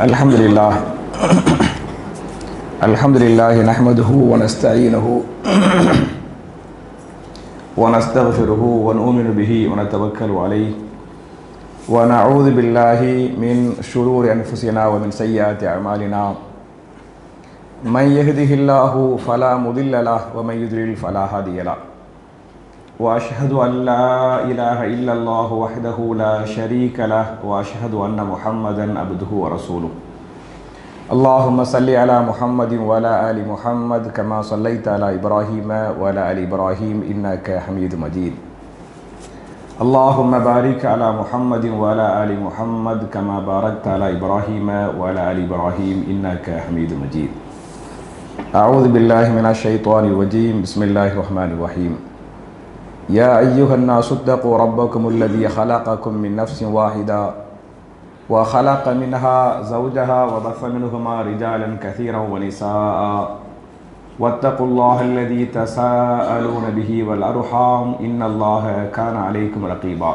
அல்ஹம்துலில்லாஹ் அல்ஹம்துலில்லாஹி நஹ்மதுஹு வ நஸ்தஈனுஹு வ நஸ்தக்ஃபிருஹு வ நு'மினு பிஹி வ நதவக்கலு அலைஹி வ நஊது பில்லாஹி மின் ஷுரூரி அன்ஃபுஸினா வ மின் ஸய்யிஆத்தி அஅமாலினா மன் யஹ்திஹில்லாஹு ஃபலா முதில்ல லஹு வ மன் யுத்லில் ஃபலா ஹாதிய லஹு وأشهد أن لا إله إلا الله وحده لا شريك له وأشهد أن محمدا عبده ورسوله اللهم صل على محمد وعلى آل محمد كما صليت على إبراهيم وعلى آل إبراهيم إنك حميد مجيد اللهم بارك على محمد وعلى آل محمد كما باركت على إبراهيم وعلى آل إبراهيم إنك حميد مجيد أعوذ بالله من الشيطان الرجيم بسم الله الرحمن الرحيم يا أيها الناس اتقوا ربكم الذي خلقكم من نفس واحدة وخلق منها زوجها وبث منهما رجالا كثيرا ونساء واتقوا الله الذي تساءلون به والأرحام إن الله كان عليكم رقيبا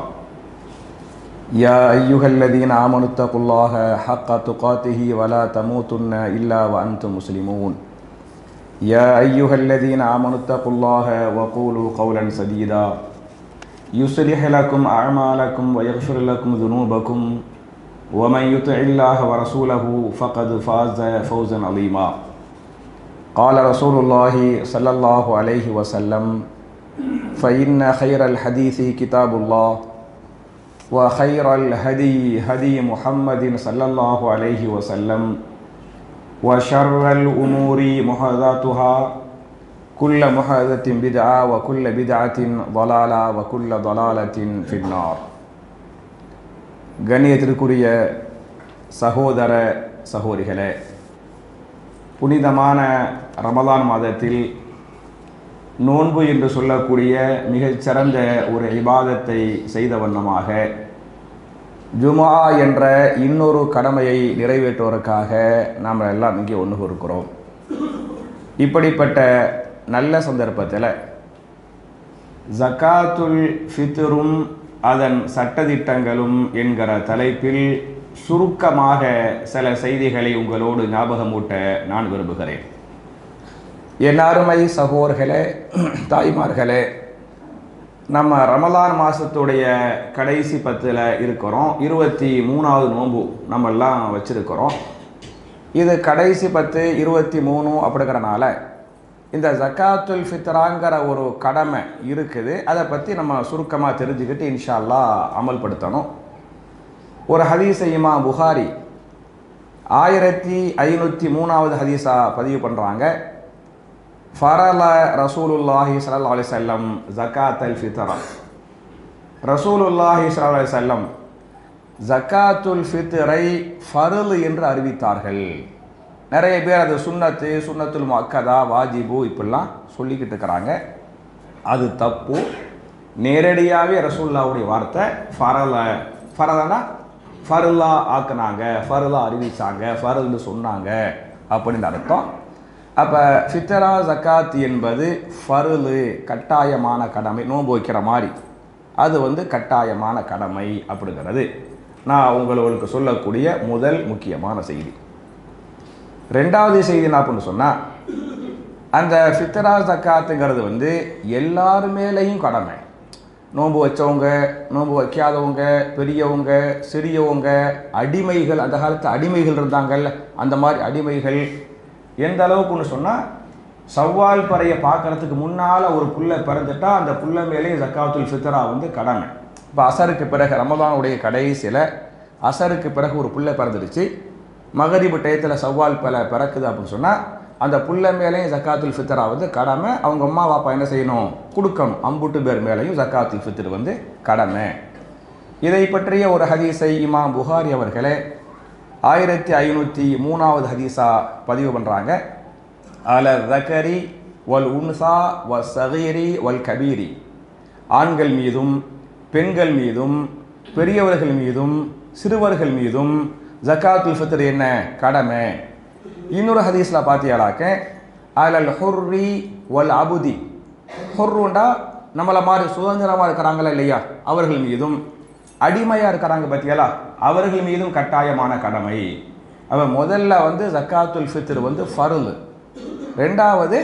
يا أيها الذين آمنوا اتقوا الله حق تقاته ولا تموتن إلا وأنتم مسلمون يا أيها الذين آمنوا اتقوا الله وقولوا قولا سديدا يصلح لكم أعمالكم ويغفر لكم ذنوبكم ومن يطع الله ورسوله فقد فاز فوزا عظيما قال رسول الله صلى الله عليه وسلم فإن خير الحديث كتاب الله وخير الهدي هدي محمد صلى الله عليه وسلم وشر الأمور محدثاتها كل محدثة بدعة وكل بدعة ضلالة وكل ضلالة في النار. கண்ணியத்திற்குரிய சகோதர சகோதரிகளே, புனிதமான ரமலான் மாதத்தில் நோன்பு என்று சொல்லக்கூடிய மிகச்சிறந்த ஒரு இபாதத்தை செய்த வண்ணமாக ஜுமா என்ற இன்னொரு கடமையை நிறைவேற்றுவதற்காக நாம் எல்லாம் இங்கே ஒன்று இருக்கிறோம். இப்படிப்பட்ட நல்ல சந்தர்ப்பத்தில் ஜகாத்துல் ஃபித்ரும் அதன் சட்டதிட்டங்களும் என்கிற தலைப்பில் சுருக்கமாக சில செய்திகளை உங்களோடு ஞாபகமூட்ட நான் விரும்புகிறேன். என் அருமை சகோதரர்களே, தாய்மார்களே, நம்ம ரமலான் மாதத்துடைய கடைசி 10ல் இருக்கிறோம். 23வது நோன்பு நம்மெல்லாம் வச்சுருக்கிறோம். இது கடைசி 10 23 அப்படிங்கிறனால இந்த ஜக்காத்துல் ஃபித்ராங்கிற ஒரு கடமை இருக்குது. அதை பற்றி நம்ம சுருக்கமாக தெரிஞ்சுக்கிட்டு இன்ஷா அல்லாஹ் அமல்படுத்தணும். ஒரு ஹதீஸை இமாம் புகாரி 1503வது ஹதீஸாக பதிவு பண்ணுறாங்க. ஃபரல ரசூலுல்லாஹி ஸல்லல்லாஹு அலைஹி வஸல்லம் ஜகாத்துல் ஃபித்ர. ரசூலுல்லாஹி ஸல்லல்லாஹு அலைஹி வஸல்லம் ஜகாத்துல் ஃபித்ரை ஃபர்ல் என்று அறிவித்தார்கள். நிறைய பேர் அது சுன்னத்துல் முஅக்கதா, வாஜிபு இப்படிலாம் சொல்லிக்கிட்டு இருக்கிறாங்க. அது தப்பு. நேரடியாகவே ரசூலுல்லாஹுடைய வார்த்தை ஃபரலனா ஃபர்லா ஆக்குனாங்க, ஃபர்லா அறிவிச்சாங்க, ஃபர்ல்னு சொன்னாங்க அப்படின்னு அர்த்தம். அப்போ ஃபித்ரா ஜக்காத் என்பது ஃபர்லு, கட்டாயமான கடமை. நோன்பு வைக்கிற மாதிரி அது கட்டாயமான கடமை அப்படிங்கிறது நான் உங்களுக்கு சொல்லக்கூடிய முதல் முக்கியமான செய்தி. ரெண்டாவது செய்தி என்ன அப்படின்னு சொன்னால், அந்த ஃபித்ரா ஜக்காத்துங்கிறது எல்லார் மேலேயும் கடமை. நோன்பு வச்சவங்க, நோன்பு வைக்காதவங்க, பெரியவங்க, சிறியவங்க, அடிமைகள், அந்த காலத்து அடிமைகள் இருந்தாங்கல்ல, அந்த மாதிரி அடிமைகள். எந்த அளவுக்குன்னு சொன்னால், சவ்வால் பறையை பார்க்கறதுக்கு முன்னால் ஒரு புல்லை பிறந்துட்டா அந்த புல்லை மேலே ஜக்காத்துல் ஃபித்ரா கடமை. இப்போ அசருக்கு பிறகு, ரமலானுடைய கடைசியில் அசருக்கு பிறகு ஒரு புல்லை பிறந்துடுச்சு, மகரிபு டயத்தில் சவ்வால் பல பிறக்குது அப்படின்னு சொன்னால் அந்த புல்லை மேலேயும் ஜக்காத்துல் ஃபித்ரா கடமை. அவங்க அம்மா பாப்பா என்ன செய்யணும்? கொடுக்கணும். அம்புட்டு பேர் மேலேயும் ஜக்காத்துல் ஃபித்ர் கடமை. இதை பற்றிய ஒரு ஹதீஸை இமாம் புகாரி அவர்களே 1503வது ஹதீஸா பதிவு பண்ணுறாங்க. அல தக்கரி வல் உன்சா வ சகீரி வல் கபீரி. ஆண்கள் மீதும் பெண்கள் மீதும் பெரியவர்கள் மீதும் சிறுவர்கள் மீதும் ஜக்காத்துல் ஃபித்ர் என்ன? கடமை. இன்னொரு ஹதீஸில் பார்த்தியாலாக்க அலல் ஹுர்ரி வல் அபுதி. ஹுர்ருண்டா நம்மளை மாதிரி சுதந்திரமாக இருக்கிறாங்களா இல்லையா, அவர்கள் மீதும், அடிமையாக இருக்கிறாங்க பற்றியலா, அவர்கள் மீதும் கட்டாயமான கடமை. அவன் முதல்ல வந்து ஜக்காத்துல் ஃபித்ர் வந்து ஃபர்லு, ரெண்டாவது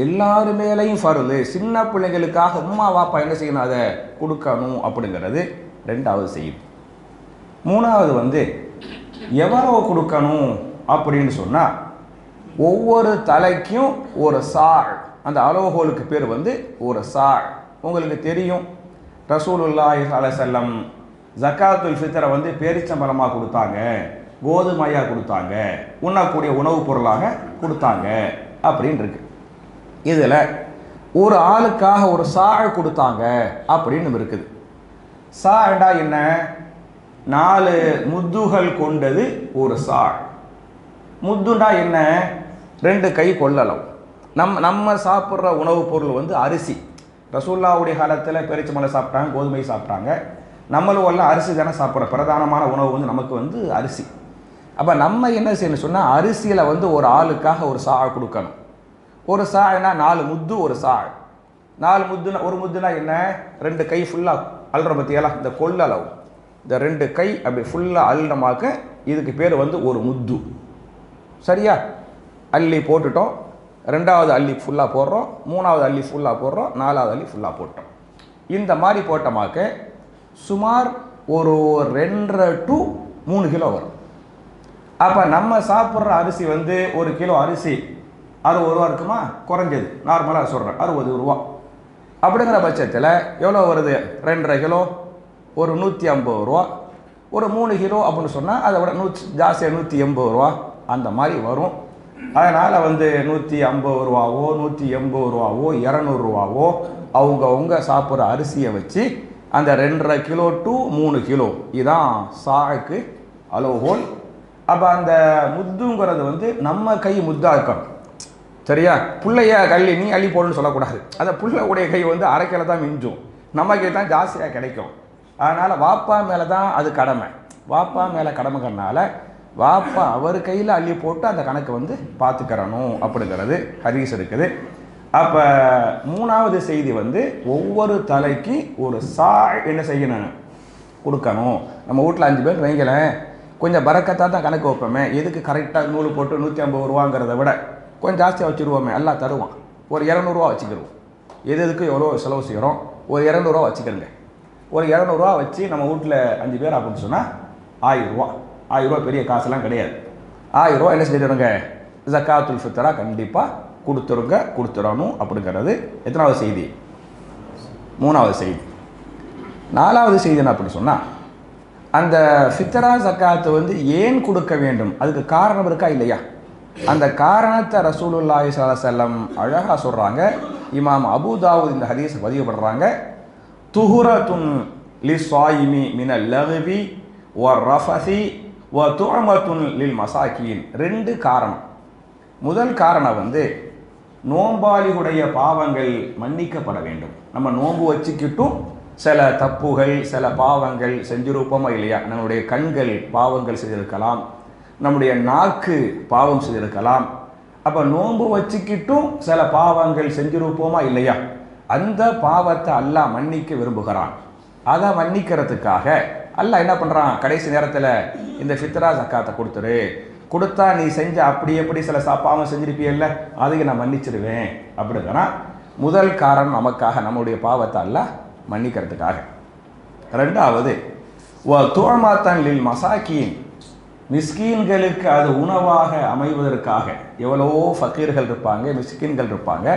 எல்லாரு மேலேயும் ஃபர்லு. சின்ன பிள்ளைங்களுக்காக உம்மா வாப்பா என்ன செய்யணும், அதை கொடுக்கணும் அப்படிங்கிறது ரெண்டாவது செய்யும். மூணாவது வந்து எவ்வளவு கொடுக்கணும் அப்படின்னு சொன்னால், ஒவ்வொரு தலைக்கும் ஒரு சாழ், அந்த அளவுகோலுக்கு பேர் வந்து ஒரு சாழ். உங்களுக்கு தெரியும், ரசூலுல்லாஹி ஸல்லல்லாஹு அலைஹி வஸல்லம் ஜக்காத்துல் ஃபித்ரை வந்து பேரிச்சம்பழமாக கொடுத்தாங்க, கோதுமையாக கொடுத்தாங்க, உண்ணக்கூடிய உணவுப் பொருளாக கொடுத்தாங்க அப்படின்னு இருக்கு. இதில் ஒரு ஆளுக்காக ஒரு சாழ் கொடுத்தாங்க அப்படின்னு இருக்குது. சாழ்டா என்ன, 4 முத்துகள் கொண்டது ஒரு சாழ். முத்துண்டா என்ன, 2 கை கொள்ளளவு. நம்ம சாப்பிட்ற உணவுப் பொருள் வந்து அரிசி. ரசூலுல்லாஹ்வுடைய காலத்தில் பேரிச்சம்பழம் சாப்பிட்டாங்க, கோதுமை சாப்பிட்டாங்க. நம்மளும் எல்லாம் அரிசி தானே சாப்பிட்ற, பிரதானமான உணவு வந்து நமக்கு வந்து அரிசி. அப்போ நம்ம என்ன செய்யணும் சொன்னால், அரிசியில் வந்து ஒரு ஆளுக்காக ஒரு சாழ் கொடுக்கணும். ஒரு சாழ்னா 4 முத்து ஒரு சாழ். 4 முத்துனா, ஒரு முத்துனா என்ன, 2 கை ஃபுல்லாக அல்ற பற்றியெல்லாம் இந்த கொள்ளளவு, இந்த 2 கை அப்படி ஃபுல்லாக அல்றமாக்க இதுக்கு பேர் வந்து ஒரு முத்து. சரியா, அள்ளி போட்டுட்டோம், 2வது அள்ளி ஃபுல்லாக போடுறோம், 3வது அள்ளி ஃபுல்லாக போடுறோம், 4வது அள்ளி ஃபுல்லாக போட்டோம். இந்த மாதிரி போட்டமாக்க சுமார் ஒரு 2.5 to 3 கிலோ வரும். அப்போ நம்ம சாப்பிட்ற அரிசி வந்து 1 கிலோ அரிசி 60 ரூபா இருக்குமா, குறைஞ்சது நார்மலாக சொல்கிறேன் 60 ரூபா. அப்படிங்கிற பட்சத்தில் எவ்வளோ வருது, 2.5 கிலோ ஒரு 150 ரூபா. ஒரு 3 கிலோ அப்படின்னு சொன்னால் அதை விட ஜாஸ்தியாக 180 ரூபா அந்த மாதிரி வரும். அதனால் வந்து 150 ரூபாவோ 180 ரூபாவோ 200 ரூபாவோ அவங்க சாப்பிட்ற அரிசியை வச்சு அந்த 2.5 கிலோ to 3 கிலோ இதுதான் சாக்கு அளவுகோல். அப்போ அந்த முத்துங்கிறது வந்து நம்ம கை முத்தாக இருக்கணும். சரியா, பிள்ளைய கள்ளி நீ அள்ளி போடுன்னு சொல்லக்கூடாது. அந்த பிள்ளையுடைய கை வந்து அரைக்கில தான் மிஞ்சும், நம்ம கை தான் ஜாஸ்தியாக கிடைக்கும். அதனால் வாப்பா மேலே தான் அது கடமை. வாப்பா மேலே கடமைங்கிறனால வாப்பா அவர் கையில் அள்ளி போட்டு அந்த கணக்கு வந்து பார்த்துக்கிறணும் அப்படிங்கிறது ஹதீஸ் இருக்குது. அப்போ 3வது செய்தி வந்து ஒவ்வொரு தலைக்கு ஒரு சாழ் என்ன செய்யணும், கொடுக்கணும். நம்ம வீட்டில் 5 பேர் வைங்களேன், கொஞ்சம் பறக்கத்தாக தான் கணக்கு வைப்போமே. எதுக்கு கரெக்டாக நூல் போட்டு 150 ரூபாங்கிறத விட கொஞ்சம் ஜாஸ்தியாக வச்சுருவோமே, எல்லாம் தருவான். ஒரு 200 ரூபா வச்சுக்கிடுவோம். எதுக்கு எவ்வளோ செலவு செய்கிறோம், ஒரு 200 ரூபா வச்சுக்கிறங்க. ஒரு 200 ரூபா வச்சு நம்ம வீட்டில் 5 பேர் அப்படின்னு சொன்னால் 1000 ரூபா. 1000 ரூபா பெரிய காசுலாம் கிடையாது. 1000 ரூபா என்ன செஞ்சிடுங்க, ஜக்காத்துல் ஃபித்ரா கண்டிப்பாக கொடுத்துடணும் அப்படிங்கிறது எத்தனாவது செய்தி, 3வது செய்தி. 4வது செய்தி என்ன அப்படின்னு சொன்னால், அந்த ஃபித்ரா ஜக்காத்து வந்து ஏன் கொடுக்க வேண்டும், அதுக்கு காரணம் இருக்கா இல்லையா? அந்த காரணத்தை ரசூலுல்லாஹி ஸல்லல்லாஹு அலைஹி வஸல்லம் அழகாக சொல்கிறாங்க. இமாம் அபூ தாவூத் இந்த ஹதீஸை பதிவு பண்ணுறாங்க. துஹுரத்துன் லிஸ்ஸாயிமி மினல் லக்வி வர்ரஃபஸி வ துஅமத்துன் லில் மசாக்கீன். 2 காரணம். முதல் காரணம் வந்து நோம்பாளிகளுடைய பாவங்கள் மன்னிக்கப்பட வேண்டும். நம்ம நோன்பு வச்சுக்கிட்டும் சில தப்புகள் சில பாவங்கள் செஞ்சிருப்போமா இல்லையா? நம்முடைய கண்கள் பாவங்கள் செய்திருக்கலாம், நம்முடைய நாக்கு பாவம் செய்திருக்கலாம். அப்போ நோன்பு வச்சுக்கிட்டும் சில பாவங்கள் செஞ்சிருப்போமா இல்லையா? அந்த பாவத்தை அல்லாஹ் மன்னிக்க விரும்புகிறான். அதை மன்னிக்கிறதுக்காக அல்லாஹ் என்ன பண்ணுறான், கடைசி நேரத்தில் இந்த ஃபித்ரா ஜக்காத்தை கொடுத்தா நீ செஞ்ச அப்படி எப்படி சில பாவம் செஞ்சிருப்பியல்ல, அதையும் நான் மன்னிச்சிடுவேன் அப்படிங்கிறனா. முதல் காரணம் நமக்காக, நம்முடைய பாவத்தை அல்லாஹ் மன்னிக்கிறதுக்காக. 2வது துஅமத்தன் லில் மசாக்கீன், மிஸ்கீன்களுக்கு அது உணவாக அமைவதற்காக. எவ்வளவோ ஃபக்கீர்கள் இருப்பாங்க, மிஸ்கீன்கள் இருப்பாங்க,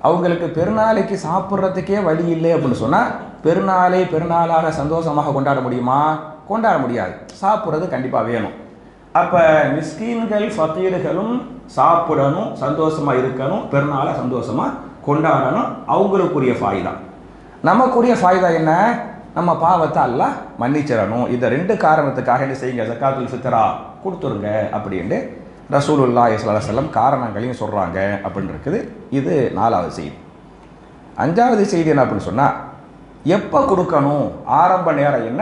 அவங்களுக்கு பெருநாளைக்கு சாப்பிட்றதுக்கே வழி இல்லை அப்படின்னு சொன்னால் பெருநாளாக சந்தோஷமாக கொண்டாட முடியுமா? கொண்டாட முடியாது. சாப்பிட்றது கண்டிப்பாக வேணும். அப்போ மிஸ்கீன்கள் ஃபக்கீர்களும் சாப்பிடணும், சந்தோஷமாக இருக்கணும், பெருநாளை சந்தோஷமாக கொண்டாடணும். அவங்களுக்குரிய ஃபாய்தா. நமக்குரிய ஃபாய்தா என்ன, நம்ம பாவத்தை அல்லாஹ் மன்னிச்சிடணும். இந்த 2 காரணத்துக்காக என்ன செய்யுங்க, ஜக்காத்துல் ஃபித்ரா கொடுத்துருங்க அப்படின்ட்டு ரசூலுல்லாஹி ஸல்லல்லாஹு அலைஹி வஸல்லம் காரணங்களையும் சொல்கிறாங்க அப்படின்னு இருக்குது. இது 4வது செய்தி. 5வது செய்தி என்ன அப்படின்னு சொன்னால், எப்போ கொடுக்கணும், ஆரம்ப நேரம் என்ன,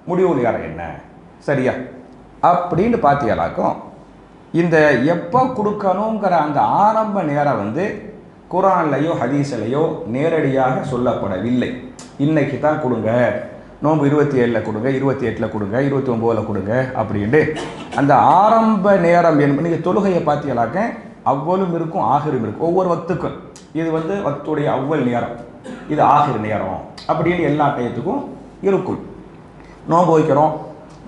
முடிவு நேரம் என்ன, சரியா அப்படின்னு பார்த்தீங்களாக்கும் இந்த எப்போ கொடுக்கணுங்கிற அந்த ஆரம்ப நேரம் வந்து குர்ஆன்லையோ ஹதீஸ்லையோ நேரடியாக சொல்லப்படவில்லை. இன்னைக்கு தான் கொடுங்க, நோன்பு 27 கொடுங்க, 28 கொடுங்க, 29 கொடுங்க அப்படின்ட்டு அந்த ஆரம்ப நேரம் என்பது நீங்கள் தொழுகையை பார்த்தீங்களாக்க அவ்வளும் இருக்கும் ஆகிரும் இருக்கும் ஒவ்வொரு வக்துக்கும். இது வந்து வக்துடைய அவ்வல் நேரம், இது ஆகிரு நேரம் அப்படின்னு எல்லா டயத்துக்கும் இருக்கும். நோன்பு வைக்கிறோம்,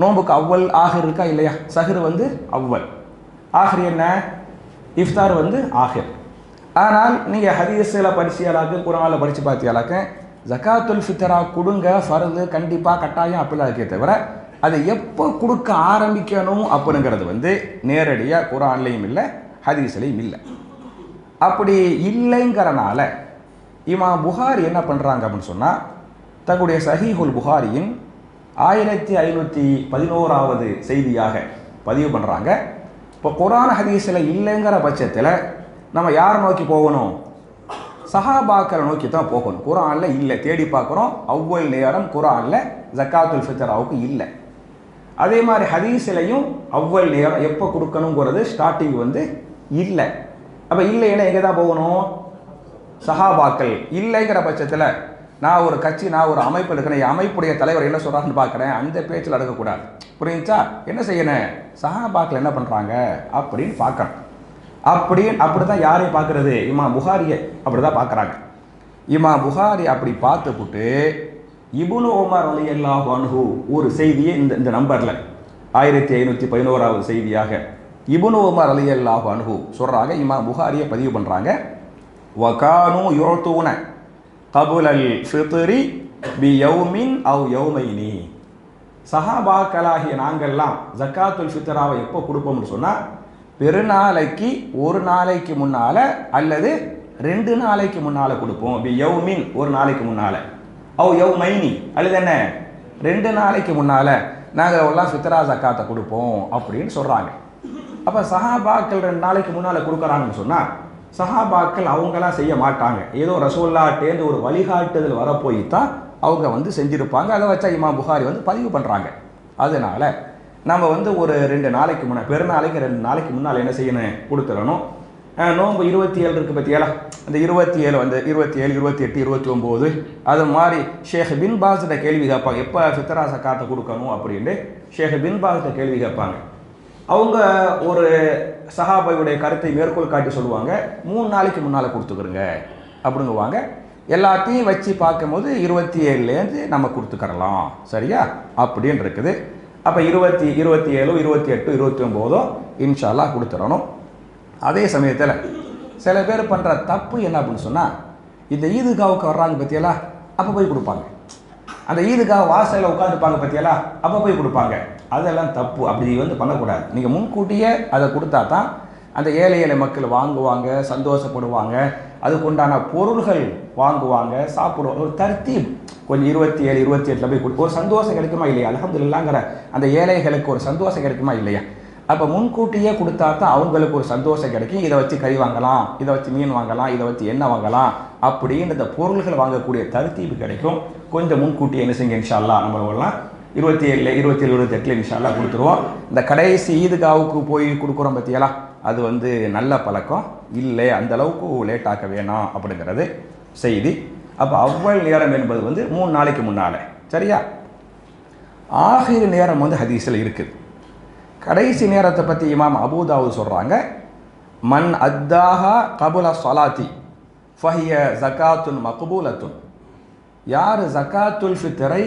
நோன்புக்கு அவ்வல் ஆகிர் இருக்கா இல்லையா? சஹர் வந்து அவ்வல், ஆகிர் என்ன? இஃப்தார் வந்து ஆகிர். ஆனால் நீங்கள் ஹதீஸில் படிச்சியாலாக்க குரானில் படித்து பார்த்தியாலாக்க ஜகாத்துல் ஃபித்ரா கொடுங்க ஃபர்து கண்டிப்பாக கட்டாயம் அப்படிலாம் இருக்கே தவிர அதை எப்போ கொடுக்க ஆரம்பிக்கணும் அப்படிங்கிறது வந்து நேரடியாக குரான்லேயும் இல்லை ஹதீஸ்லேயும் இல்லை. அப்படி இல்லைங்கிறனால இமாம் புகாரி என்ன பண்ணுறாங்க அப்படின்னு சொன்னால் தங்களுடைய சஹீஹுல் புகாரியின் 1511வது செய்தியாக பதிவு பண்ணுறாங்க. இப்போ குரான் ஹதீஸில் இல்லைங்கிற பட்சத்தில் நம்ம யாரை நோக்கி போகணும்? சஹாபாக்களை நோக்கி தான் போகணும். குரானில் இல்லை, தேடி பார்க்குறோம், அவ்வல் நேரம் குரானில் ஜக்காத்துல் ஃபித்ராவுக்கு இல்லை. அதே மாதிரி ஹதீஸ்லையும் அவ்வல் நேரம் எப்போ கொடுக்கணுங்கிறது ஸ்டார்டிங் வந்து இல்லை. அப்போ இல்லைன்னா எங்கே தான் போகணும்? சஹாபாக்கள் இல்லைங்கிற பட்சத்தில் நான் ஒரு கட்சி, நான் ஒரு அமைப்பு இருக்கிறேன், என் அமைப்புடைய தலைவர் என்ன சொல்கிறான்னு பார்க்குறேன், அந்த பேச்சில் அடக்கக்கூடாது. புரியுச்சா? என்ன செய்யணும்? சஹாபாக்கள் என்ன பண்ணுறாங்க அப்படின்னு பார்க்கணும். அப்படி தான் யாரையும் பார்க்குறது? இமாம் புகாரியை அப்படி தான் பார்க்குறாங்க. இமாம் புகாரி அப்படி பார்த்துப்புட்டு இப்னு உமர் ரலியல்லாஹு அன்ஹு ஒரு செய்தியை இந்த நம்பரில் 1511வது செய்தியாக இப்னு உமர் ரலியல்லாஹு அன்ஹு சொல்கிறாங்க. இமாம் புகாரியை பதிவு பண்ணுறாங்க. வகானு யுஅதூன கபுலல் ஃபித்ரி பி யௌமின் அவ் யௌமைனி. சஹாபாக்களாகிய நாங்கள்லாம் ஜக்காத்துல் ஃபித்ராவை எப்போ கொடுப்போம்னு சொன்னால் பெருநாளைக்கு ஒரு நாளைக்கு முன்னால் அல்லது 2 நாளைக்கு முன்னால் கொடுப்போம். பி யௌமின் ஒரு நாளைக்கு முன்னால், அவ் யௌமைனி அல்லது என்ன 2 நாளைக்கு முன்னால் நாங்கள் எல்லாம் ஃபித்ரா ஜக்காத்தை கொடுப்போம் அப்படின்னு சொல்கிறாங்க. அப்போ சஹாபாக்கள் 2 நாளைக்கு முன்னால் கொடுக்குறாங்கன்னு சொன்னால் சஹாபாக்கள் அவங்களாம் செய்ய மாட்டாங்க. ஏதோ ரசூலுல்லாஹ்ட்டேந்து ஒரு வழிகாட்டுதல் வரப்போய் தான் அவங்க வந்து செஞ்சுருப்பாங்க. அதை வச்சா இமாம் புகாரி வந்து பதிவு பண்ணுறாங்க. அதனால் நம்ம வந்து ஒரு 2 நாளைக்கு முன்னாடி, பெருநாளைக்கு 2 நாளைக்கு முன்னால் என்ன செய்யணும்? கொடுத்துடணும். நோன்பு 27 இருக்குது பற்றியாலா, அந்த 27 வந்து 27, 28, 29 அது மாதிரி ஷேக் பின் பாஸ்கிட்ட கேள்வி கேட்பாங்க, எப்போ ஃபித்ரா ஜக்காத்தை கொடுக்கணும் அப்படின்ட்டு ஷேக் பின் பாஸ்கிட்ட கேள்வி கேட்பாங்க. அவங்க ஒரு சஹாபாவுடைய கருத்தை மேற்கோள் காட்டி சொல்லுவாங்க, 3 நாளைக்கு முன்னால் கொடுத்துக்கிறோங்க அப்படிங்குவாங்க. எல்லாத்தையும் வச்சு பார்க்கும்போது 27லேருந்து நம்ம கொடுத்துக்கறலாம், சரியா அப்படின்னு இருக்குது. அப்போ 27, 28, 29 இன்ஷா அல்லாஹ் கொடுத்துடணும். அதே சமயத்தில் சில பேர் பண்ணுற தப்பு என்ன அப்படின்னு சொன்னால், இந்த ஈதுகாவுக்கு வர்றாங்க பற்றியலா, அப்போ போய் கொடுப்பாங்க. அந்த ஈதுகாவை வாசலில் உட்காந்துருப்பாங்க பற்றியலா, அப்போ போய் கொடுப்பாங்க. அதெல்லாம் தப்பு. அப்படி வந்து பண்ணக்கூடாது. நீங்கள் முன்கூட்டியே அதை கொடுத்தா தான் அந்த ஏழை மக்கள் வாங்குவாங்க, சந்தோஷப்படுவாங்க, அதுக்கு உண்டான பொருள்கள் வாங்குவாங்க, சாப்பிடுவாங்க. ஒரு தர்த்தீப் கொஞ்சம் 27, 28 போய் ஒரு சந்தோஷம் கிடைக்குமா இல்லையா? அல்ஹம்துலில்லாஹ்ங்கிற அந்த ஏழைகளுக்கு ஒரு சந்தோஷம் கிடைக்குமா இல்லையா? அப்போ முன்கூட்டியே கொடுத்தா தான் அவங்களுக்கு ஒரு சந்தோஷம் கிடைக்கும். இதை வச்சு கறி வாங்கலாம், இதை வச்சு மீன் வாங்கலாம், இதை வச்சு எண்ணெய் வாங்கலாம் அப்படின்னு இந்த பொருள்கள் வாங்கக்கூடிய தர்த்தீப் கிடைக்கும். கொஞ்சம் முன்கூட்டியே என்ன செய்யுங்க இன்ஷா அல்லாஹ் நம்மளெல்லாம் 27, 28 இன்ஷா அல்லாஹ் கொடுத்துருவோம். இந்த கடைசி ஈதுகாவுக்கு போய் கொடுக்குறோம் பற்றியெல்லாம் அது வந்து நல்ல பழக்கம் இல்லை, அந்த அளவுக்கு லேட் ஆக்க வேணாம் அப்படிங்கிறது செய்தி. அப்போ அவ்வளவு நேரம் என்பது வந்து 3 நாளைக்கு முன்னால், சரியா? ஆகிர் நேரம் வந்து ஹதீஸில் இருக்குது. கடைசி நேரத்தை பற்றி இமாம் அபூதாவுத் சொல்கிறாங்க, மன் அத்தாஹா கபுல ஸலாத்தி ஃபஹிய ஜகாத்துன் மக்பூலத்துன். யார் ஜகாத்துல் ஃபித்ரை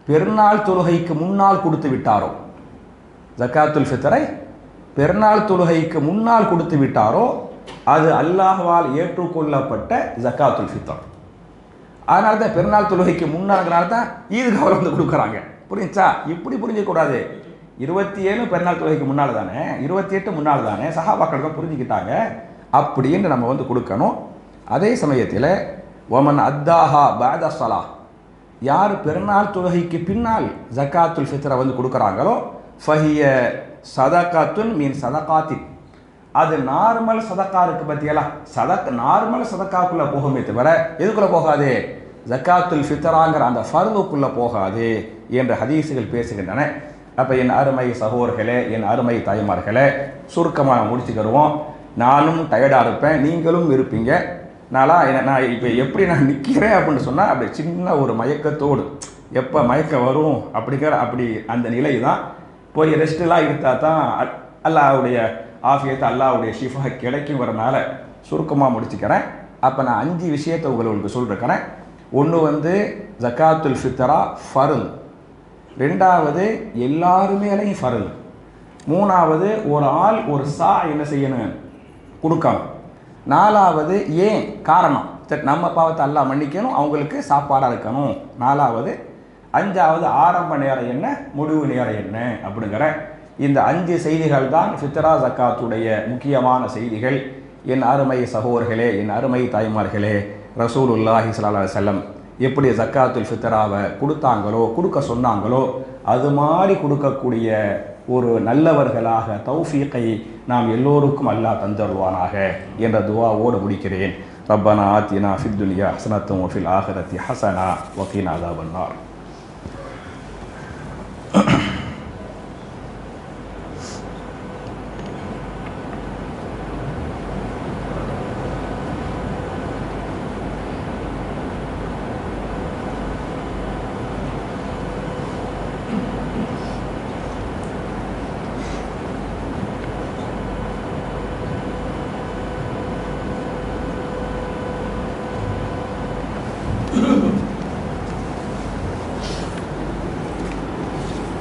பெருநாள் தொழுகைக்கு முன்னால் கொடுத்து விட்டாரோ, ஜகாத்துல் ஃபித்ரை பெருநாள் தொழுகைக்கு முன்னால் கொடுத்து விட்டாரோ அது அல்லாஹ்வால் ஏற்றுக்கொள்ளப்பட்ட ஜகாத்துல் ஃபித்ர். அதனால தான் பெருநாள் தொழுகைக்கு முன்னாள்னால தான் ஈதுகாவில் வந்து கொடுக்குறாங்க. புரிஞ்சா? இப்படி புரிஞ்சக்கூடாது. 27 பெருநாள் தொழுகைக்கு முன்னால் தானே, 28 முன்னால் தானே, சஹாபாக்கள் புரிஞ்சுக்கிட்டாங்க அப்படின்னு நம்ம வந்து கொடுக்கணும். அதே சமயத்தில் ஒமன் அத்தாஹா பாத ஸலா, யார் பெருநாள் தொழுகைக்கு பின்னால் ஜகாத்துல் ஃபித்ரை வந்து கொடுக்குறாங்களோ ஃபஹிய சதகாத்துன் மீன் சதகாத்தின், அது நார்மல் சதக்கா இருக்கு பற்றியெல்லாம் நார்மல் சதக்காக்குள்ளே போகுமே தவிர எதுக்குள்ளே போகாது? ஜகாத்துல் ஃபித்ராங்கிற அந்த ஃபர்துக்குள்ளே போகாது என்ற ஹதீஸுகள் பேசுகின்றன. அப்போ என் அருமை சகோதரர்களே, என் அருமை தாய்மார்களே, சுருக்கமாக முடிச்சுக்கிடுவோம். நானும் டயர்டாக இருப்பேன், நீங்களும் இருப்பீங்க. நான் இப்போ எப்படி நான் நிற்கிறேன் அப்படின்னு சொன்னால் அப்படி சின்ன ஒரு மயக்கத்தோடு எப்போ மயக்கம் வரும் அப்படி அந்த நிலை தான். போய் ரெஸ்ட்லாம் எடுத்தால் தான் அல்லாஹ்வுடைய ஆஃபியத்தை அல்லாஹ்வுடைய ஷிஃபா கிடைக்குங்கிறனால சுருக்கமாக முடிச்சுக்கிறேன். அப்போ நான் 5 விஷயத்தை உங்களுக்கு சொல்லிருக்கிறேன். ஒன்று வந்து ஜக்காத்துல் ஃபித்ரா ஃபர்ல், 2வது எல்லாருமேலையும் ஃபர்ல், 3வது ஒரு ஆள் ஒரு சா என்ன செய்யணும் கொடுக்கணும், 4வது ஏன் காரணம், சரி நம்ம பாவத்தை அல்லாஹ் மன்னிக்கணும், அவங்களுக்கு சாப்பாடாக இருக்கணும் 4வது, 5வது ஆரம்ப நேரம் என்ன முடிவு நேரம் என்ன அப்படிங்கிற இந்த 5 செய்திகள் தான் ஃபித்ரா ஜக்காத்துடைய முக்கியமான செய்திகள். என் அருமை சகோதரர்களே, என் அருமை தாய்மார்களே, ரசூலுல்லாஹி ஸல்லல்லாஹு அலைஹி வஸல்லம் எப்படி ஜக்காத்துல் ஃபித்ராவை கொடுத்தாங்களோ கொடுக்க சொன்னாங்களோ அது மாதிரி கொடுக்கக்கூடிய ஒரு நல்லவர்களாக தௌஃபீகை நாம் எல்லோருக்கும் அல்லாஹ் தந்தருள்வானாக என்ற துஆவோடு முடிக்கிறேன். ரப்பனா ஆத்தினா ஃபித் துன்யா ஹஸனத்தன் வ ஃபில் ஆখিরাতি ஹஸனா வ கீனா அஸாபன்னார்.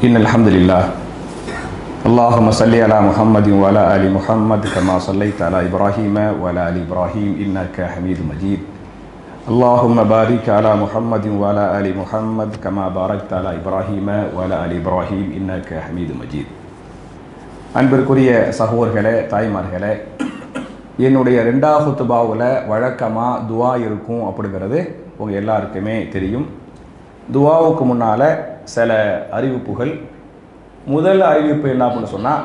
إن الحمد لله اللهم صل على محمد وعلى آل محمد كما صليت على إبراهيم وعلى آل إبراهيم إنك حميد مجيد اللهم بارك على محمد وعلى آل محمد كما باركت على إبراهيم وعلى آل إبراهيم إنك حميد مجيد. அன்பிற்குரிய சகோதரர்களே, தாய்மார்களே, என்னுடைய 2வது குத்துபாவில் வழக்கமாக துவா இருக்கும் அப்படிங்கிறது உங்கள் எல்லாருக்குமே தெரியும். துவாவுக்கு முன்னால் சில அறிவிப்புகள். முதல் அறிவிப்பு என்ன அப்படின்னு சொன்னால்,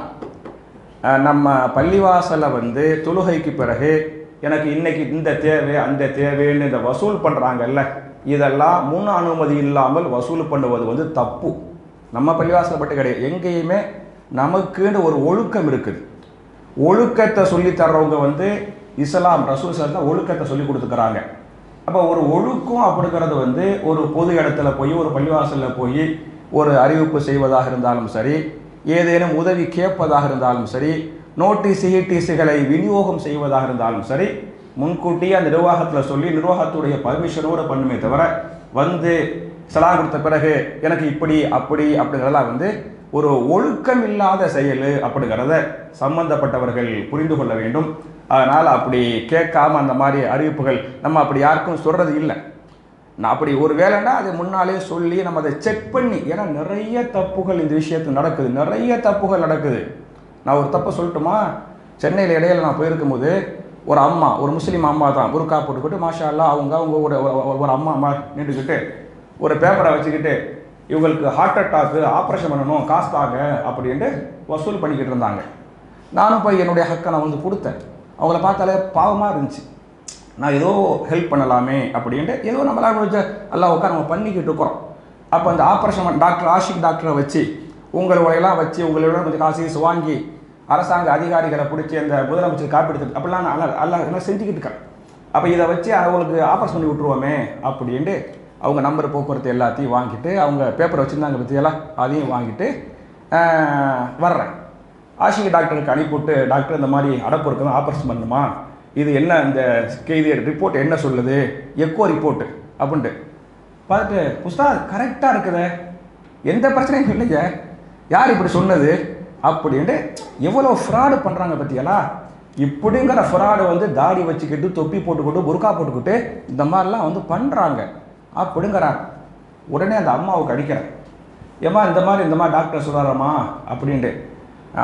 நம்ம பள்ளிவாசலில் வந்து தொழுகைக்கு பிறகு எனக்கு இன்னைக்கு இந்த தேவை அந்த தேவைன்னு இந்த வசூல் பண்ணுறாங்கல்ல, இதெல்லாம் முன் அனுமதி இல்லாமல் வசூல் பண்ணுவது வந்து தப்பு. நம்ம பள்ளிவாசலை மட்டும் கிடையாது, எங்கேயுமே நமக்குன்னு ஒரு ஒழுக்கம் இருக்குது. ஒழுக்கத்தை சொல்லித்தர்றவங்க வந்து இஸ்லாம் ரசூல் ஸல்லல்லாஹு ஒழுக்கத்தை சொல்லி கொடுத்துக்கிறாங்க. அப்போ ஒரு ஒழுக்கம் அப்படிங்கிறது வந்து ஒரு பொது இடத்துல போய் ஒரு பள்ளிவாசலில் போய் ஒரு அறிவிப்பு செய்வதாக இருந்தாலும் சரி, ஏதேனும் உதவி கேட்பதாக இருந்தாலும் சரி, நோட்டீஸ் ஈட்டீஸுகளை விநியோகம் செய்வதாக இருந்தாலும் சரி, முன்கூட்டியே அந்த நிர்வாகத்தில் சொல்லி நிர்வாகத்துடைய பர்மிஷனோடு பண்ணுமே தவிர வந்து சலாம் கொடுத்த பிறகு எனக்கு இப்படி அப்படி அப்படிங்கிறதெல்லாம் வந்து ஒரு ஒழுக்கம் இல்லாத செயல் அப்படிங்கிறத சம்பந்தப்பட்டவர்கள் புரிந்து கொள்ள வேண்டும். அதனால் அப்படி கேட்காம அந்த மாதிரி அறிவிப்புகள் நம்ம அப்படி யாருக்கும் சொல்கிறது இல்லை. நான் அப்படி ஒரு வேலைன்னா அதை முன்னாலே சொல்லி நம்ம அதை செக் பண்ணி, ஏன்னா நிறைய தப்புகள் இந்த விஷயத்தில் நடக்குது, நிறைய தப்புகள் நடக்குது. நான் ஒரு தப்பை சொல்லட்டுமா? சென்னையில் இடையில நான் போயிருக்கும்போது ஒரு அம்மா, ஒரு முஸ்லீம் அம்மா தான், புர்கா போட்டுக்கிட்டு மாஷா அல்லா அவங்க ஒரு அம்மா நின்றுக்கிட்டு ஒரு பேப்பரை வச்சுக்கிட்டு இவங்களுக்கு ஹார்ட் அட்டாக்கு ஆப்ரேஷன் பண்ணணும் காசு தாங்க அப்படின்ட்டு வசூல் பண்ணிக்கிட்டு இருந்தாங்க. நானும் போய் என்னுடைய ஹக்கை நான் வந்து கொடுத்தேன். அவங்கள பார்த்தாலே பாவமாக இருந்துச்சு. நான் ஏதோ ஹெல்ப் பண்ணலாமே அப்படின்ட்டு ஏதோ நம்மளால் முடிஞ்ச எல்லாம் உட்கார நம்ம பண்ணிக்கிட்டு இருக்கிறோம். அப்போ அந்த ஆப்ரேஷன் டாக்டர் ஆஷிக் டாக்டரை வச்சு உங்களோடையெல்லாம் வச்சு உங்களோட கொஞ்சம் காசு வாங்கி அரசாங்க அதிகாரிகளை பிடிச்சி அந்த முதலமைச்சர் காப்பீடு அப்படிலாம் எல்லாம் என்ன செஞ்சுக்கிட்டு இருக்கேன். அப்போ இதை வச்சு அவங்களுக்கு ஆப்ரேஷன் பண்ணி விட்ருவோமே அப்படின்ட்டு அவங்க நம்பர் போக்குவரத்து எல்லாத்தையும் வாங்கிட்டு அவங்க பேப்பரை வச்சுருந்தாங்க பற்றியெல்லாம் அதையும் வாங்கிட்டு வர்றேன். ஆஷிக் டாக்டருக்கு அனுப்பிவிட்டு, டாக்டர் இந்த மாதிரி அடப்பு இருக்குன்னு ஆப்ரேஷன் பண்ணணுமா, இது என்ன இந்த இது ரிப்போர்ட் என்ன சொல்லுது, எக்கோ ரிப்போர்ட்டு அப்படின்ட்டு பார்த்துட்டு, உஸ்தாத் கரெக்டாக இருக்குது, எந்த பிரச்சனையும் இல்லைங்க, யார் இப்படி சொன்னது அப்படின்ட்டு எவ்வளோ ஃப்ராடு பண்ணுறாங்க பற்றியலா. இப்படிங்கிற ஃப்ராடு வந்து தாடி வச்சுக்கிட்டு தொப்பி போட்டுக்கிட்டு புர்கா போட்டுக்கிட்டு இந்த மாதிரிலாம் வந்து பண்ணுறாங்க அப்படிங்கிறாங்க. உடனே அந்த அம்மாவுக்கு அடிக்கிறேன், ஏம்மா இந்த மாதிரி டாக்டர் சொல்கிறாரம்மா அப்படின்ட்டு.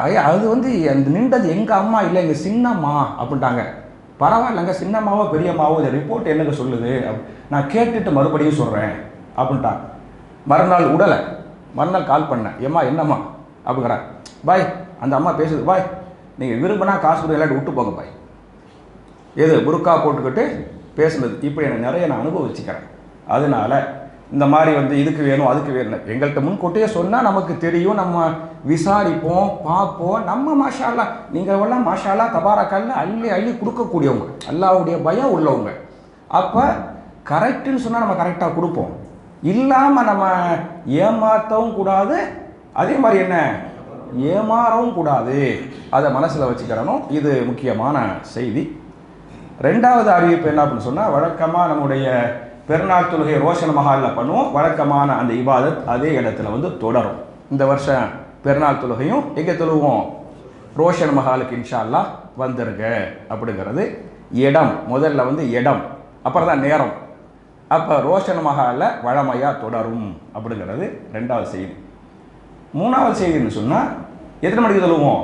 ஐயா அது வந்து அந்த நின்றது எங்கள் அம்மா இல்லை, எங்கள் சின்னம்மா அப்படின்ட்டாங்க. பரவாயில்லைங்க, சின்னம்மாவோ பெரியம்மாவோ இந்த ரிப்போர்ட் என்னங்க சொல்லுது, நான் கேட்டுட்டு மறுபடியும் சொல்கிறேன் அப்படின்ட்டாங்க. மறுநாள் கால் பண்ணேன், ஏம்மா என்னம்மா அப்படிங்கிறேன். பாய் அந்த அம்மா பேசுது, பாய் நீங்கள் விரும்பினா காசு கூட இல்லாட்டி விட்டு போங்க பாய், எது புர்கா போட்டுக்கிட்டு பேசுனது இப்படி எனக்கு நிறைய நான் அனுபவிச்சுக்கிறேன். அதனால இந்த மாதிரி வந்து இதுக்கு வேணும் அதுக்கு வேணும் எங்கள்கிட்ட முன்கூட்டியே சொன்னால் நமக்கு தெரியும், நம்ம விசாரிப்போம் பார்ப்போம். நம்ம மாஷால்லா நீங்கள் எல்லாம் மாஷால்லா தபாரக்கல்ல அள்ளி கொடுக்கக்கூடியவங்க, அல்லாஹ்வுடைய பயம் உள்ளவங்க. அப்போ கரெக்டுன்னு சொன்னால் நம்ம கரெக்டாக கொடுப்போம். இல்லாமல் நம்ம ஏமாற்றவும் கூடாது, அதே மாதிரி என்ன ஏமாறவும் கூடாது. அதை மனசில் வச்சுக்கிறணும். இது முக்கியமான செய்தி. ரெண்டாவது அறிவிப்பு என்ன அப்படின்னு சொன்னால், வழக்கமாக நம்முடைய பெருநாள் தொழுகை ரோஷன் மஹாலில் பண்ணுவோம். வழக்கமான அந்த இபாதத் அதே இடத்துல வந்து தொடரும். இந்த வருஷம் பெருநாள் தொழுகையும் எங்கே தொழுவோம்? ரோஷன் மஹாலுக்கு இன்ஷா அல்லாஹ் வந்துருங்க அப்படிங்கிறது இடம். முதல்ல வந்து இடம், அப்புறம் தான் நேரம். அப்போ ரோஷன் மஹாலில் வழமையாக தொடரும் அப்படிங்கிறது ரெண்டாவது செய்தி. மூணாவது செய்தின்னு சொன்னால், எத்தனை மணிக்கு தொழுவோம்?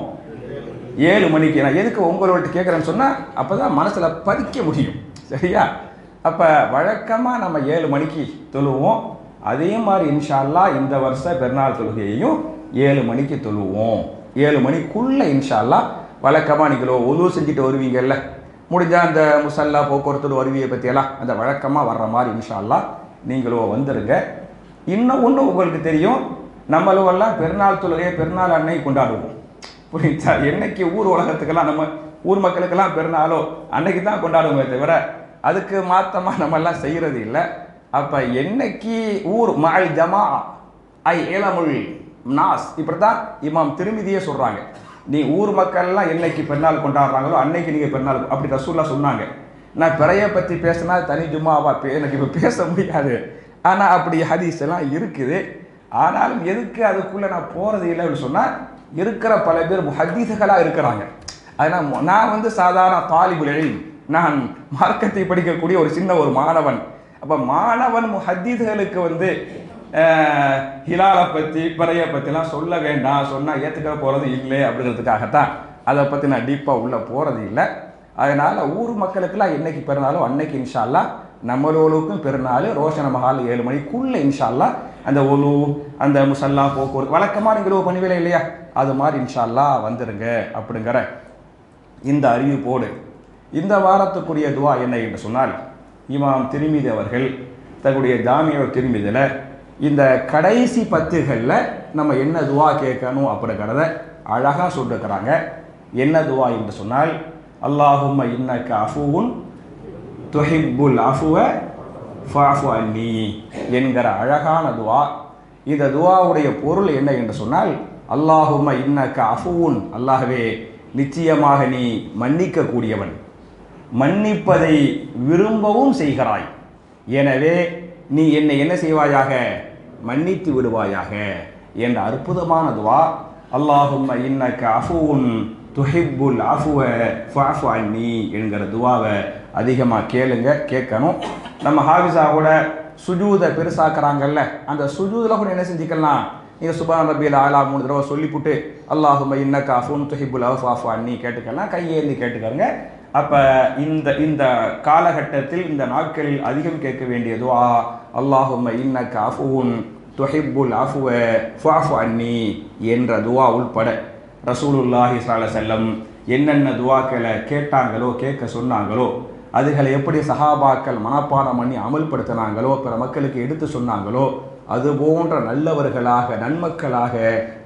7 மணிக்கு. நான் எதுக்கு உங்களோட கேட்குறேன்னு சொன்னால், அப்போ தான் மனசில் பதிக்க முடியும். சரியா? அப்போ வழக்கமாக நம்ம 7 மணிக்கு தொழுவோம். அதே மாதிரி இன்ஷா அல்லாஹ் இந்த வருஷம் பெருநாள் தொழுகையையும் 7 மணிக்கு தொழுவோம். 7 மணிக்குள்ளே இன்ஷா அல்லாஹ் வழக்கமாக நீங்களோ ஒது செஞ்சுட்டு வருவீங்கல்ல, முடிஞ்சால் அந்த முசல்லா போக்குவரத்து வருவியை பற்றியெல்லாம் அந்த வழக்கமாக வர்ற மாதிரி இன்ஷா அல்லாஹ் நீங்களோ வந்துடுங்க. இன்னும் ஒன்று உங்களுக்கு தெரியும், நம்மளவெல்லாம் பெருநாள் தொழுகையை பெருநாள் அன்னைக்கு கொண்டாடுவோம். புரியுதா? என்னைக்கு ஊர் உலகத்துக்கெல்லாம் நம்ம ஊர் மக்களுக்கெல்லாம் பெருநாளோ அன்னைக்கு தான் கொண்டாடுவோமே தவிர அதுக்கு மாற்றமாக நம்மெல்லாம் செய்கிறது இல்லை. அப்போ என்னைக்கு ஊர் மால் ஜமா ஐ ஏலமுல் நாஸ், இப்படி தான் இமாம் திருமிதியே சொல்கிறாங்க. நீ ஊர் மக்கள்லாம் என்னைக்கு பெருநாள் கொண்டாடுறாங்களோ அன்னைக்கு நீங்கள் பெருநாள், அப்படி ரசூல்லா சொன்னாங்க. நான் பிறையை பற்றி பேசினா தனி ஜும்மாவா எனக்கு இப்போ பேச முடியாது. ஆனால் அப்படி ஹதீஸ் எல்லாம் இருக்குது. ஆனாலும் எதுக்கு அதுக்குள்ளே நான் போகிறது இல்லை அப்படின்னு சொன்னால், இருக்கிற பல பேர் முஹத்தீஸ்களாக இருக்கிறாங்க. அதனால் நான் வந்து சாதாரண தாலிபுல் இல்ம், நான் மார்க்கத்தை படிக்கக்கூடிய ஒரு சின்ன ஒரு மாணவன். அப்போ மாணவன் முஹத்தீஸ்களுக்கு வந்து ஹிலாலை பற்றி பிறையை பற்றிலாம் சொல்ல வேண்டாம், சொன்னால் ஏற்றுக்க போகிறது இல்லை அப்படிங்கிறதுக்காகத்தான் அதை பற்றி நான் டீப்பாக உள்ளே போகிறது இல்லை. அதனால் ஊர் மக்களுக்கெல்லாம் என்னைக்கு பெருநாளோ அன்னைக்கு இன்ஷா அல்லாஹ் நம்மளோளுக்கும் பெருநாள் ரோஷன மஹால் 7 மணிக்குள்ளே இன்ஷா அல்லாஹ் அந்த ஒலு அந்த முசல்லா போக்குவரத்து வழக்கமாக நீங்கள் பண்ணுவீங்களே இல்லையா, அது மாதிரி இன்ஷா அல்லாஹ் வந்துடுங்க அப்படிங்கிற இந்த அறிவிப்போடு இந்த வாரத்துக்குரிய துவா என்ன என்று சொன்னால், இமாம் திருமிதி அவர்கள் தன்னுடைய ஜாமியா திருமிதியில் இந்த கடைசி பத்துகளில் நம்ம என்ன துவா கேட்கணும் அப்படிங்கிறத அழகாக சொல்லிருக்கிறாங்க. என்ன துவா என்று சொன்னால், அல்லாஹும்ம இன்னக அஃபுவுன் துஹிப்புல் அஃபுவ ஃபஅஃபு அன்னி என்கிற அழகான துவா. இந்த துவாவுடைய பொருள் என்ன என்று சொன்னால், அல்லாஹும்ம இன்னக அஃபுவுன், அல்லாஹ்வே நிச்சயமாக நீ மன்னிக்க கூடியவன், மன்னிப்பதை விரும்பவும் செய்கிறாய், எனவே நீ என்னை என்ன செய்வாயாக, மன்னித்து விடுவாயாக என்ற அற்புதமான துவா. அல்லாஹும்ம இன்னக அஃபுவுன் துஹிப்புல் அஃபுவ ஃபஅஃபு அன்னி என்கிற துவாவை அதிகமாக கேட்கணும். நம்ம ஹாஃபிஸாவோட சுஜூதை பெருசாக்குறாங்கல்ல, அந்த சுஜூதில் கூட என்ன செஞ்சுக்கலாம், நீங்கள் சுப்ஹான ரப்பியல் ஆலா 3 தடவை சொல்லிவிட்டு அல்லாஹும்ம இன்னக அஃபுவுன் துஹிப்புல் அஃபுவ ஃபஅஃபு அன்னி கேட்டுக்கலாம், கையேந்தி கேட்டுக்கோங்க. அப்போ இந்த காலகட்டத்தில் இந்த நாட்களில் அதிகம் கேட்க வேண்டிய துஆ அல்லாஹும்ம இன்னக அஃபுவுன் துஹிப்புல் அஃபுவ ஃபஅஃபு அன்னி என்ற துஆ உள்பட ரசூலுல்லாஹி ஸல்லல்லாஹு அலைஹி வஸல்லம் என்னென்ன துஆக்களை கேட்டாங்களோ கேட்க சொன்னாங்களோ, அதுகளை எப்படி சஹாபாக்கள் மனப்பாடம் பண்ணி அமல்படுத்தினாங்களோ, பிற மக்களுக்கு எடுத்து சொன்னாங்களோ, அது போன்ற நல்லவர்களாக நன்மக்களாக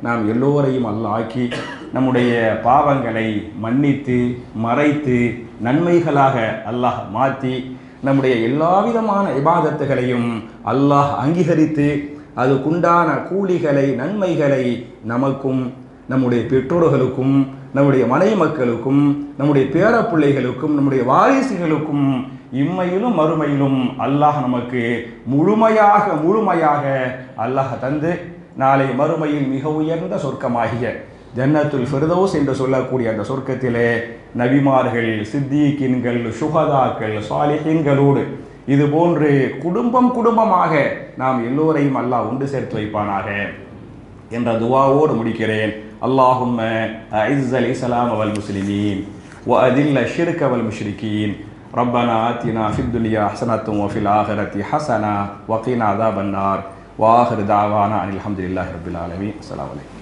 நாம் எல்லோரையும் அல்லாஹ் ஆக்கி நம்முடைய பாவங்களை மன்னித்து மறைத்து நன்மைகளாக அல்லாஹ் மாற்றி நம்முடைய எல்லா விதமான இபாதத்துகளையும் அல்லாஹ் அங்கீகரித்து அதுக்குண்டான கூலிகளை நன்மைகளை நமக்கும் நம்முடைய பெற்றோர்களுக்கும் நம்முடைய மனை மக்களுக்கும் நம்முடைய பேரப்பிள்ளைகளுக்கும் நம்முடைய வாரிசுகளுக்கும் இம்மையிலும் மறுமையிலும் அல்லாஹ் நமக்கு முழுமையாக அல்லாஹ் தந்து நாளை மறுமையில் மிக உயர்ந்த சொர்க்கமாகிய ஜன்னத்துல் ஃபிர்தௌஸ் என்று சொல்லக்கூடிய அந்த சொர்க்கத்திலே நபிமார்கள், சித்தீக்கின்கள், சுஹதாக்கள், சாலிஹீன்களோடு இது போன்று குடும்பமாக நாம் எல்லோரையும் அல்லாஹ் ஒன்று சேர்த்து வைப்பானாக என்ற துவாவோடு முடிக்கிறேன். அல்லாஹும்ம அஇஸ்ஸல் இஸ்லாம் வல் முஸ்லிமீன் வ அதில்ல ஷிர்க வல் முஷ்ரிகீன் ரப்பனா ஆத்தினா ஃபித் துன்யா ஹஸனத்தும் வ ஃபில் ஆখিরাতি ஹஸனா வ கீனா அஸாபன் நார் வ ஆகிரு தஅவானா அனில் ஹம்துலில்லாஹி ரப்பில் ஆலமீன். அஸ்ஸலாமு அலைக்கும்.